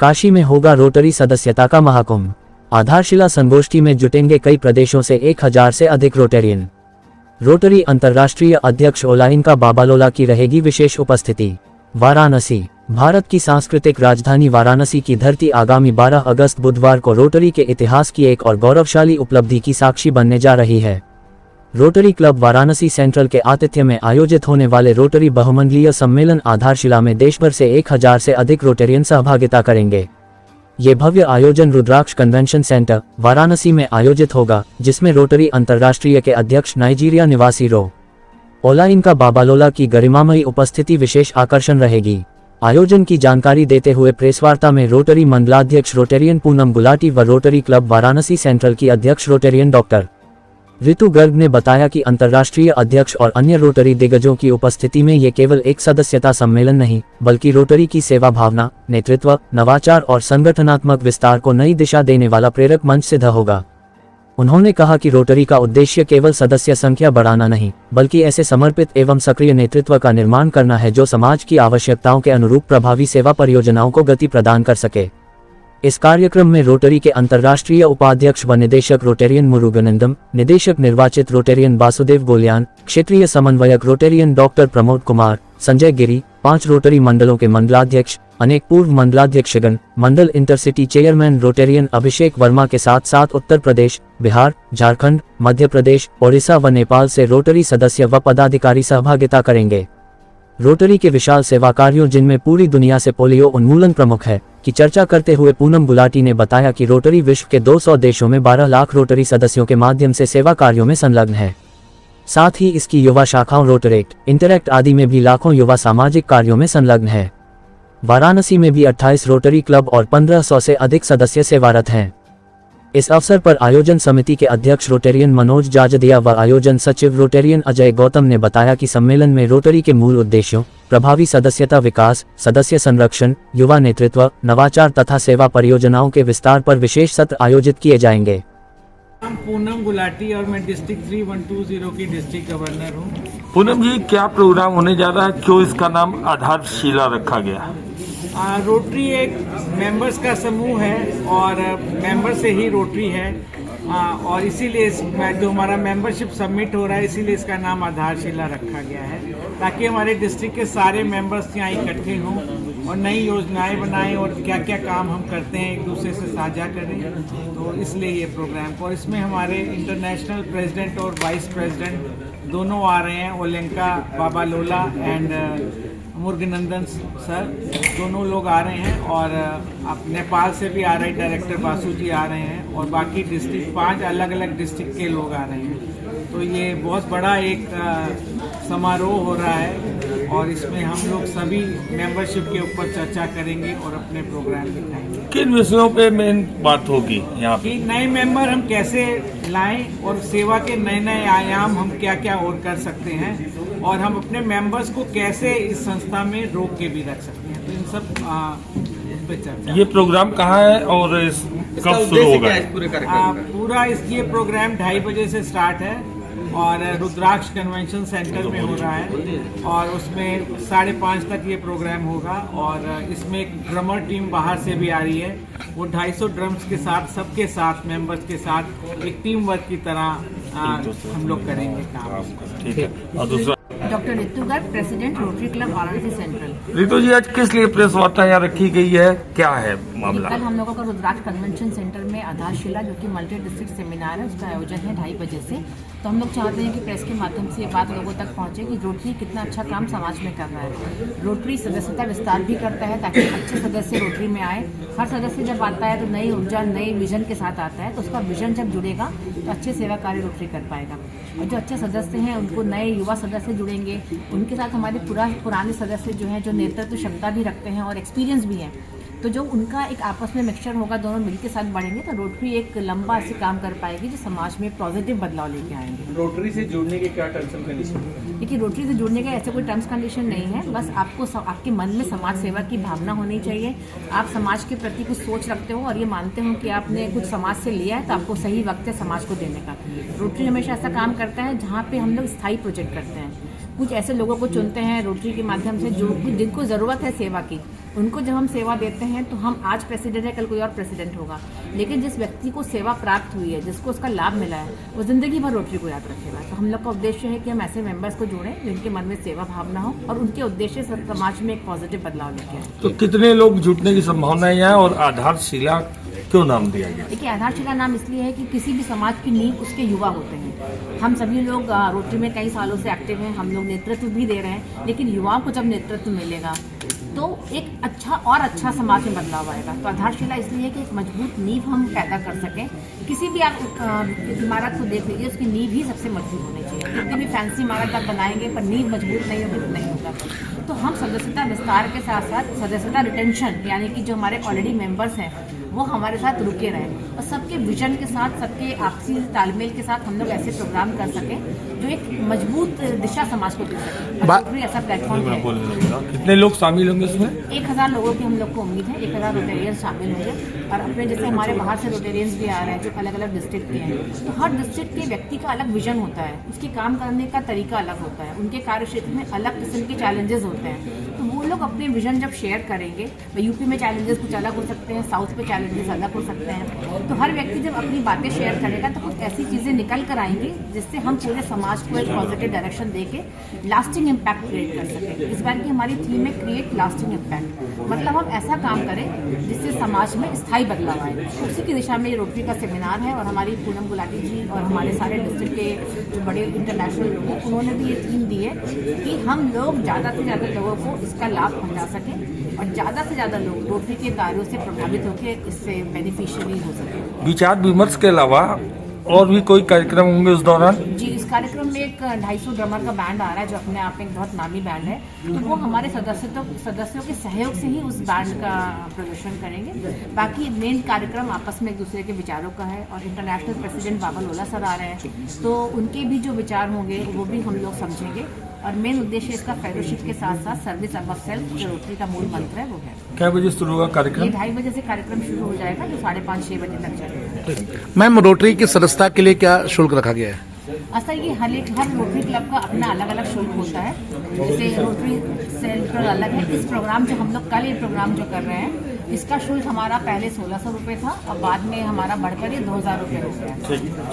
काशी में होगा रोटरी सदस्यता का महाकुंभ। आधारशिला संगोष्ठी में जुटेंगे कई प्रदेशों से 1000 से अधिक रोटेरियन। रोटरी अंतर्राष्ट्रीय अध्यक्ष ओलाइनका बाबालोला की रहेगी विशेष उपस्थिति। वाराणसी। भारत की सांस्कृतिक राजधानी वाराणसी की धरती आगामी 12 अगस्त बुधवार को रोटरी के इतिहास की एक और गौरवशाली उपलब्धि की साक्षी बनने जा रही है। रोटरी क्लब वाराणसी सेंट्रल के आतिथ्य में आयोजित होने वाले रोटरी बहुमंडलीय सम्मेलन आधारशिला में देशभर से 1000 से अधिक रोटेरियन सहभागिता करेंगे। ये भव्य आयोजन रुद्राक्ष कन्वेंशन सेंटर वाराणसी में आयोजित होगा, जिसमें रोटरी अंतर्राष्ट्रीय के अध्यक्ष नाइजीरिया निवासी रो ओलाइनका बाबालोला की गरिमामयी उपस्थिति विशेष आकर्षण रहेगी। आयोजन की जानकारी देते हुए प्रेसवार्ता में रोटरी मंडलाध्यक्ष रोटेरियन पूनम गुलाटी व रोटरी क्लब वाराणसी सेंट्रल की अध्यक्ष रोटेरियन डॉक्टर ऋतु गर्ग ने बताया कि अंतर्राष्ट्रीय अध्यक्ष और अन्य रोटरी दिग्गजों की उपस्थिति में ये केवल एक सदस्यता सम्मेलन नहीं, बल्कि रोटरी की सेवा भावना, नेतृत्व, नवाचार और संगठनात्मक विस्तार को नई दिशा देने वाला प्रेरक मंच सिद्ध होगा। उन्होंने कहा कि रोटरी का उद्देश्य केवल सदस्य संख्या बढ़ाना नहीं, बल्कि ऐसे समर्पित एवं सक्रिय नेतृत्व का निर्माण करना है जो समाज की आवश्यकताओं के अनुरूप प्रभावी सेवा परियोजनाओं को गति प्रदान कर सके। इस कार्यक्रम में रोटरी के अंतर्राष्ट्रीय उपाध्यक्ष व निदेशक रोटेरियन मुरुगनंदम, निदेशक निर्वाचित रोटेरियन वासुदेव गोलियान, क्षेत्रीय समन्वयक रोटेरियन डॉक्टर प्रमोद कुमार, संजय गिरी, 5 रोटरी मंडलों के मंडलाध्यक्ष, अनेक पूर्व मंडलाध्यक्षगण, मंडल इंटरसिटी चेयरमैन रोटेरियन अभिषेक वर्मा के साथ साथ उत्तर प्रदेश, बिहार, झारखंड, मध्य प्रदेश, ओडिशा व नेपाल से रोटरी सदस्य व पदाधिकारी सहभागिता करेंगे। रोटरी के विशाल सेवा कार्यों, जिनमें पूरी दुनिया से पोलियो उन्मूलन प्रमुख है, की चर्चा करते हुए पूनम गुलाटी ने बताया कि रोटरी विश्व के 200 देशों में 12 लाख रोटरी सदस्यों के माध्यम से सेवा कार्यों में संलग्न है। साथ ही इसकी युवा शाखाओं रोटरेक्ट, इंटरैक्ट आदि में भी लाखों युवा सामाजिक कार्यों में संलग्न है। वाराणसी में भी 28 रोटरी क्लब और 1500 से अधिक सदस्य सेवारत हैं। इस अवसर पर आयोजन समिति के अध्यक्ष रोटेरियन मनोज जाजदिया व आयोजन सचिव रोटेरियन अजय गौतम ने बताया कि सम्मेलन में रोटरी के मूल उद्देश्यों, प्रभावी सदस्यता विकास, सदस्य संरक्षण, युवा नेतृत्व, नवाचार तथा सेवा परियोजनाओं के विस्तार पर विशेष सत्र आयोजित किए जाएंगे। पूनम गुलाटी और मैं डिस्ट्रिक्ट 3120 की डिस्ट्रिक्ट गवर्नर हूँ। पूनम जी, क्या प्रोग्राम होने जा रहा है, क्यों इसका नाम आधारशिला रखा गया? रोटरी एक मेंबर्स का समूह है और मेंबर से ही रोटरी है, और इसीलिए जो हमारा मेंबरशिप सबमिट हो रहा है, इसीलिए इसका नाम आधारशिला रखा गया है, ताकि हमारे डिस्ट्रिक्ट के सारे मेंबर्स यहाँ इकट्ठे हों और नई योजनाएं बनाएं और क्या क्या काम हम करते हैं एक दूसरे से साझा करें। तो इसलिए ये प्रोग्राम, और इसमें हमारे इंटरनेशनल प्रेसिडेंट और वाइस प्रेसिडेंट दोनों आ रहे हैं, ओलाइनका बाबालोला एंड मुरुगनंदन सर, दोनों लोग आ रहे हैं, और अब नेपाल से भी आ रहे हैं, डायरेक्टर बासु जी आ रहे हैं, और बाकी डिस्ट्रिक्ट 5 अलग अलग डिस्ट्रिक्ट के लोग आ रहे हैं। तो ये बहुत बड़ा एक समारोह हो रहा है, और इसमें हम लोग सभी मेंबरशिप के ऊपर चर्चा करेंगे और अपने प्रोग्राम दिखाएंगे। किन विषयों पे मेन बात होगी यहाँ पे? नए मेंबर हम कैसे लाएं और सेवा के नए नए आयाम हम क्या क्या और कर सकते हैं, और हम अपने मेंबर्स को कैसे इस संस्था में रोक के भी रख सकते हैं। तो इन सब पे चर्चा। ये प्रोग्राम कहाँ है और कब शुरू होगा? पूरा ये प्रोग्राम 2:30 बजे से स्टार्ट है और रुद्राक्ष कन्वेंशन सेंटर में हो रहा है, और उसमें 5:30 तक ये प्रोग्राम होगा। और इसमें एक ड्रमर टीम बाहर से भी आ रही है, वो 250 ड्रम्स के साथ, सबके साथ, मेंबर्स के साथ एक टीम वर्क की तरह हम लोग करेंगे काम। ठीक है। और दूसरा doctor Ritu Garg, president Rotary Club Varanasi central. Ritu ji, आज किस लिए प्रेस वार्ता यहाँ रखी गई है, क्या है मामला? कल हम लोगों का रुद्राक्ष कन्वेंशन सेंटर में आधारशिला, जो कि मल्टी डिस्ट्रिक्ट सेमिनार है, उसका आयोजन है 2:30 बजे से। तो हम लोग चाहते हैं कि प्रेस के माध्यम से ये बात लोगों तक पहुंचे कि रोटरी कितना अच्छा काम समाज में कर रहा है। रोटरी सदस्यता विस्तार भी करता है ताकि अच्छे सदस्य रोटरी में आए। हर सदस्य जब आता है तो नई ऊर्जा, नए विजन के साथ आता है, तो उसका विजन जब जुड़ेगा तो अच्छे सेवा कार्य रोटरी कर पाएगा। और जो अच्छे सदस्य हैं उनको नए युवा सदस्य जुड़ेंगे, उनके साथ हमारे पुराने सदस्य जो हैं, जो नेतृत्व क्षमता भी रखते हैं और एक्सपीरियंस भी हैं, तो जो उनका एक आपस में मिक्सचर होगा, दोनों मिलकर साथ बढ़ेंगे, तो रोटरी एक लंबा से काम कर पाएगी जो समाज में पॉजिटिव बदलाव लेके आएंगे। रोटरी से जुड़ने के क्या टर्म्स एंड कंडीशन? देखिए, रोटरी से जुड़ने का ऐसे कोई टर्म्स कंडीशन नहीं है, बस आपको आपके मन में समाज सेवा की भावना होनी चाहिए। आप समाज के प्रति कुछ सोच रखते हो और ये मानते हो कि आपने कुछ समाज से लिया है, तो आपको सही वक्त है समाज को देने का। रोटरी हमेशा ऐसा काम करता है जहाँ पे हम लोग स्थायी प्रोजेक्ट करते हैं। कुछ ऐसे लोगों को चुनते हैं रोटरी के माध्यम से जो जिनको ज़रूरत है सेवा की, उनको जब हम सेवा देते हैं तो हम आज प्रेसिडेंट है, कल कोई और प्रेसिडेंट होगा, लेकिन जिस व्यक्ति को सेवा प्राप्त हुई है, जिसको उसका लाभ मिला है, वो जिंदगी भर रोटरी को याद रखेगा। तो हम लोग का उद्देश्य है कि हम ऐसे मेंबर्स को जोड़ें जिनके मन में सेवा भावना हो और उनके उद्देश्य से समाज में एक पॉजिटिव बदलाव लेके आए। तो कितने लोग जुटने की संभावना है और आधारशिला क्यों नाम दिया गया? देखिए, आधारशिला नाम इसलिए है कि किसी भी समाज की नींव उसके युवा होते हैं। हम सभी लोग रोटरी में कई सालों से एक्टिव हैं, हम लोग नेतृत्व भी दे रहे हैं, लेकिन युवाओं को जब नेतृत्व मिलेगा तो एक अच्छा समाज में बदलाव आएगा। तो आधारशिला इसलिए है कि एक मजबूत नींव हम पैदा कर सकें। किसी भी आप इमारत को देख लीजिए, उसकी नींव ही सबसे मजबूत होनी चाहिए। कितनी भी फैंसी इमारत आप बनाएंगे पर नींव मजबूत नहीं होगा। तो हम सदस्यता विस्तार के साथ साथ सदस्यता रिटेंशन, यानी कि जो हमारे ऑलरेडी मेंबर्स हैं वो हमारे साथ रुके रहें और सबके विजन के साथ, सबके आपसी तालमेल के साथ हम लोग ऐसे प्रोग्राम कर सकें जो एक मजबूत दिशा समाज को दे सके। रोटरी ऐसा प्लेटफॉर्म है। कितने लोग शामिल होंगे इसमें? 1000 लोगों की हम लोग को उम्मीद है। 1000 रोटेरियंस शामिल होंगे और अपने जैसे हमारे बाहर से रोटेरियंस भी आ रहे हैं जो अलग अलग डिस्ट्रिक्ट के हैं। तो हर डिस्ट्रिक्ट के व्यक्ति का अलग विजन होता है, उसके काम करने का तरीका अलग होता है, उनके कार्य क्षेत्र में अलग किस्म के चैलेंजेस होते हैं। तो वो लोग अपने विजन जब शेयर करेंगे, यूपी में चैलेंजेस कुछ अलग हो सकते हैं, साउथ में चैलेंजेस अलग हो सकते हैं, तो हर व्यक्ति जब अपनी बातें शेयर करेगा तो कुछ ऐसी चीज़ें निकल कर आएंगी जिससे हम पूरे समाज को एक पॉजिटिव डायरेक्शन देके लास्टिंग इम्पैक्ट क्रिएट कर सकें। इस बार की हमारी थीम है क्रिएट लास्टिंग इम्पैक्ट, मतलब हम ऐसा काम करें जिससे समाज में स्थायी बदलाव आए। उसी की दिशा में ये रोटरी का सेमिनार है और हमारी पूनम गुलाटी जी और हमारे सारे डिस्ट्रिक्ट के जो बड़े इंटरनेशनल लोग हैं उन्होंने भी ये थीम दी है कि हम लोग ज़्यादा से ज़्यादा लोगों को इसका लाभ पहुँचा सकें और ज़्यादा से ज़्यादा लोग रोटरी के कार्यों से प्रभावित होकर इससे बेनिफिशियरी हो सके। विचार विमर्श के अलावा और भी कोई कार्यक्रम होंगे उस दौरान? जी, इस कार्यक्रम में एक 250 ड्रमर का बैंड आ रहा है जो अपने आप में एक बहुत नामी बैंड है। तो वो हमारे सदस्यों के सहयोग से ही उस बैंड का प्रदर्शन करेंगे। बाकी मेन कार्यक्रम आपस में एक दूसरे के विचारों का है और इंटरनेशनल प्रेसिडेंट बाबा लोला सर आ रहे हैं, तो उनके भी जो विचार होंगे वो भी हम लोग समझेंगे। और मेन उद्देश्य इसका फेलोशिप के साथ साथ सर्विस अबव सेल्फ, जो रोटरी का मूल मंत्र है वो है। क्या बजे शुरू होगा कार्यक्रम? ये 2:30 बजे से कार्यक्रम शुरू हो जाएगा जो 5:30-6 बजे तक चलेगा। मैम, रोटरी की सदस्यता के लिए क्या शुल्क रखा गया है? असल ये हर रोटरी क्लब का अपना अलग अलग शुल्क होता है। जैसे रोटरी सेंट्रल अलग है। इस प्रोग्राम जो हम लोग कल ये प्रोग्राम जो कर रहे हैं इसका शुल्क हमारा पहले 1600 रुपये था और बाद में हमारा बढ़कर ये 2000 रुपये हो गया।